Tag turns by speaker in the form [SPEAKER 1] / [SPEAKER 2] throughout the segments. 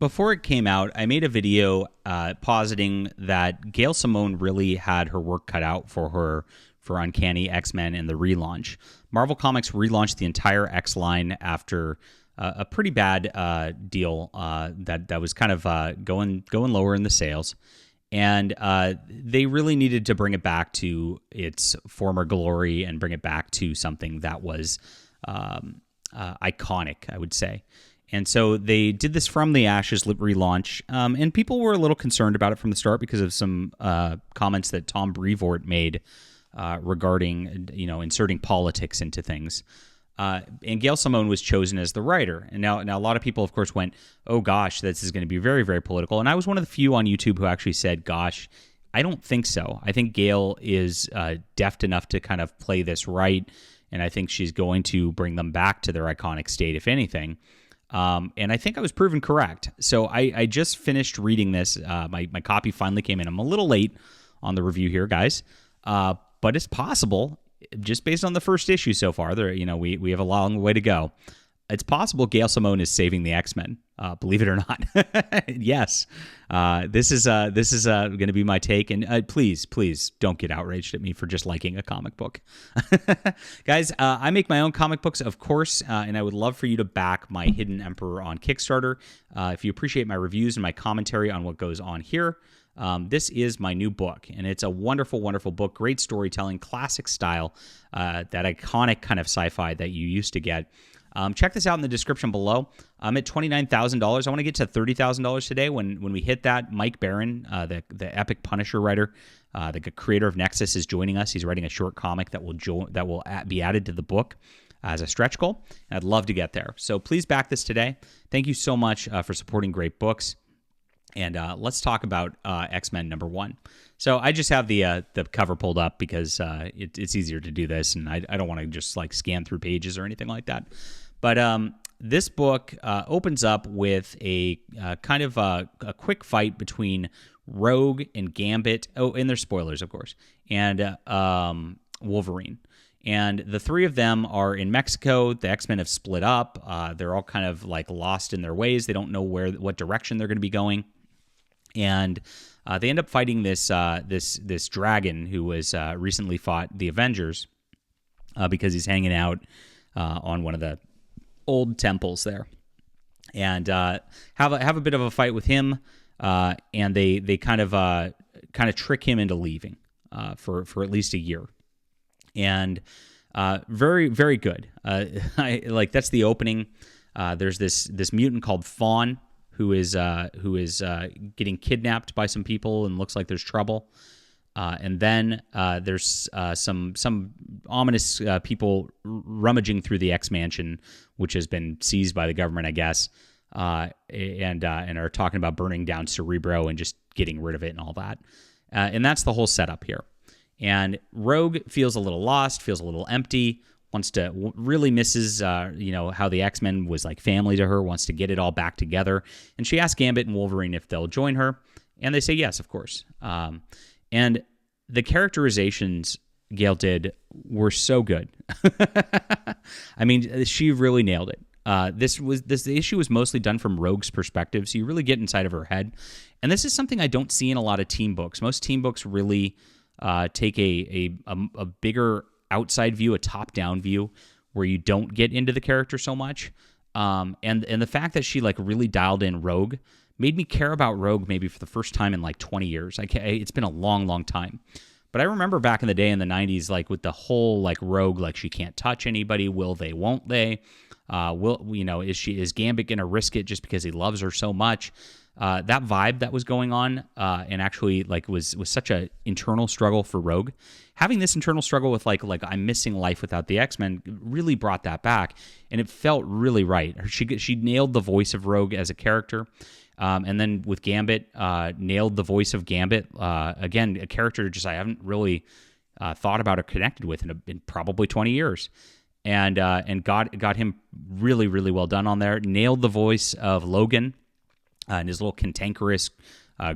[SPEAKER 1] Before it came out, I made a video positing that Gail Simone really had her work cut out for her for Uncanny X-Men and the relaunch. Marvel Comics relaunched the entire X line after a pretty bad deal that was kind of going lower in the sales, and they really needed to bring it back to its former glory and bring it back to something that was iconic, I would say. And so they did this From the Ashes relaunch, and people were a little concerned about it from the start because of some comments that Tom Brevoort made regarding, inserting politics into things. And Gail Simone was chosen as the writer. And now a lot of people, of course, went, oh, gosh, this is going to be very, very political. And I was one of the few on YouTube who actually said, gosh, I don't think so. I think Gail is deft enough to kind of play this right, and I think she's going to bring them back to their iconic state, if anything. And I think I was proven correct. So I just finished reading this. My copy finally came in. I'm a little late on the review here, guys, but it's possible, just based on the first issue so far. We have a long way to go. It's possible Gail Simone is saving the X-Men. Believe it or not. Yes. This is going to be my take. And please don't get outraged at me for just liking a comic book. Guys, I make my own comic books, of course, and I would love for you to back my Hidden Emperor on Kickstarter. If you appreciate my reviews and my commentary on what goes on here, this is my new book, and it's a wonderful, wonderful book. Great storytelling, classic style, that iconic kind of sci-fi that you used to get. Check this out in the description below. I'm at $29,000. I want to get to $30,000 today. When we hit that, Mike Barron, the epic Punisher writer, the creator of Nexus, is joining us. He's writing a short comic that will be added to the book as a stretch goal. And I'd love to get there. So please back this today. Thank you so much for supporting great books. And let's talk about X-Men #1. So I just have the cover pulled up because it's easier to do this, and I don't want to just like scan through pages or anything like that. But this book opens up with a kind of a quick fight between Rogue and Gambit. Oh, and there's spoilers, of course, and Wolverine. And the three of them are in Mexico. The X-Men have split up. They're all kind of like lost in their ways. They don't know what direction they're going to be going. And they end up fighting this dragon who was recently fought the Avengers because he's hanging out on one of the old temples there, and have a bit of a fight with him. And they kind of trick him into leaving for at least a year. And very, very good. That's the opening. There's this mutant called Fawn who is getting kidnapped by some people and looks like there's trouble. And then there's some ominous people rummaging through the X-Mansion, which has been seized by the government, I guess, and are talking about burning down Cerebro and just getting rid of it and all that. And that's the whole setup here. And Rogue feels a little lost, feels a little empty, really misses, how the X-Men was like family to her, wants to get it all back together. And she asks Gambit and Wolverine if they'll join her. And they say yes, of course. And the characterizations Gail did were so good. I mean, she really nailed it. The issue was mostly done from Rogue's perspective, so you really get inside of her head. And this is something I don't see in a lot of team books. Most team books really take a bigger outside view, a top-down view, where you don't get into the character so much. And the fact that she like really dialed in Rogue made me care about Rogue maybe for the first time in like 20 years. It's been a long, long time. But I remember back in the day in the 90s, like with the whole like Rogue, like she can't touch anybody. Will they, won't they? Is Gambit going to risk it just because he loves her so much? That vibe that was going on and actually like was such a internal struggle for Rogue. Having this internal struggle with like I'm missing life without the X-Men really brought that back, and it felt really right. She nailed the voice of Rogue as a character. And then with Gambit, nailed the voice of Gambit. Again, a character just I haven't really thought about or connected with in probably 20 years. And got him really, really well done on there. Nailed the voice of Logan and his little cantankerous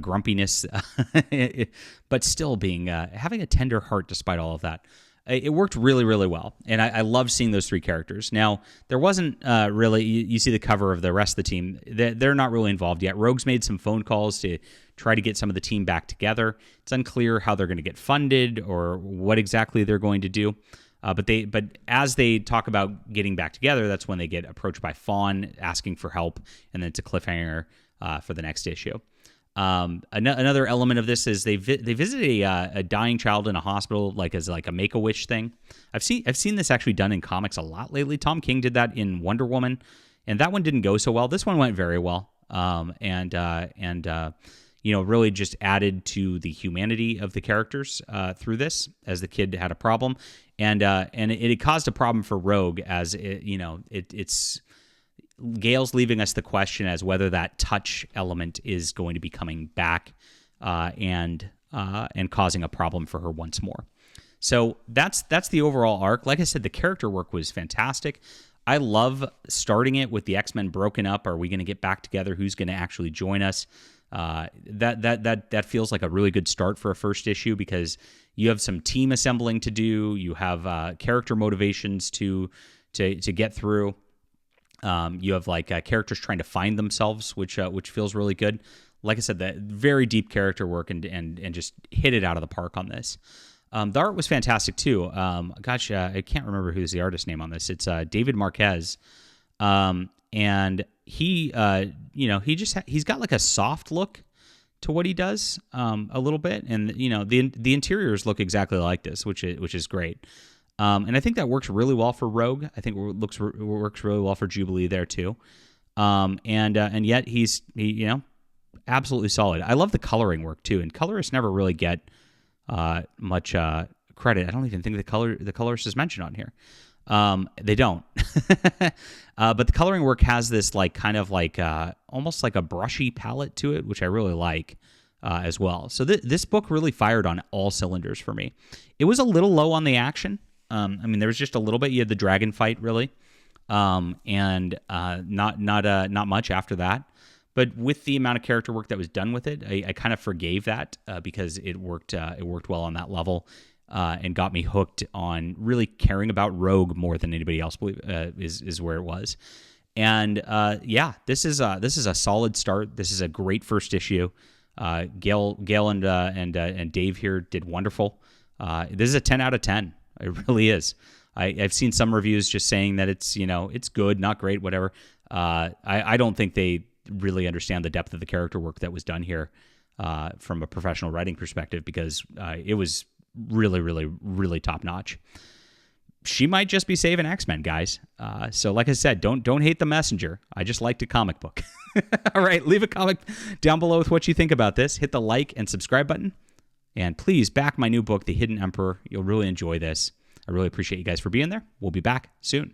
[SPEAKER 1] grumpiness, but still having a tender heart despite all of that. it worked really, really well. And I loved seeing those three characters. Now, there wasn't really, you see the cover of the rest of the team. They're not really involved yet. Rogue's made some phone calls to try to get some of the team back together. It's unclear how they're going to get funded or what exactly they're going to do. But as they talk about getting back together, that's when they get approached by Fawn asking for help, and then it's a cliffhanger for the next issue. Another element of this is they visit a dying child in a hospital, like as like a Make-A-Wish thing. I've seen this actually done in comics a lot lately. Tom King did that in Wonder Woman, and that one didn't go so well. This one went very well, and really just added to the humanity of the characters through this, as the kid had a problem, and it caused a problem for Rogue, as it's Gail's leaving us the question as whether that touch element is going to be coming back and causing a problem for her once more. So that's the overall arc. Like I said, the character work was fantastic. I love starting it with the X-Men broken up. Are we going to get back together? Who's going to actually join us? That feels like a really good start for a first issue, because you have some team assembling to do. You have character motivations to get through. You have characters trying to find themselves, which feels really good. Like I said, that very deep character work and just hit it out of the park on this. The art was fantastic too. I can't remember who's the artist name on this. It's David Marquez, and he he's got like a soft look to what he does, a little bit, and the interiors look exactly like this, which is great. And I think that works really well for Rogue. I think it works really well for Jubilee there too. And yet he absolutely solid. I love the coloring work too, and colorists never really get much credit. I don't even think the colorist is mentioned on here. They don't. But the coloring work has this almost like a brushy palette to it, which I really like as well. So this book really fired on all cylinders for me. It was a little low on the action. There was just a little bit. You had the dragon fight, really, and not much after that. But with the amount of character work that was done with it, I kind of forgave that because it worked well on that level, and got me hooked on really caring about Rogue more than anybody else is where it was. And this is a solid start. This is a great first issue. Gail and Dave here did wonderful. This is a 10 out of 10. It really is. I've seen some reviews just saying that it's good, not great, whatever. I don't think they really understand the depth of the character work that was done here from a professional writing perspective, because it was really, really, really top notch. She might just be saving X-Men, guys. So like I said, don't hate the messenger. I just liked a comic book. All right, leave a comment down below with what you think about this. Hit the like and subscribe button. And please back my new book, The Hidden Emperor. You'll really enjoy this. I really appreciate you guys for being there. We'll be back soon.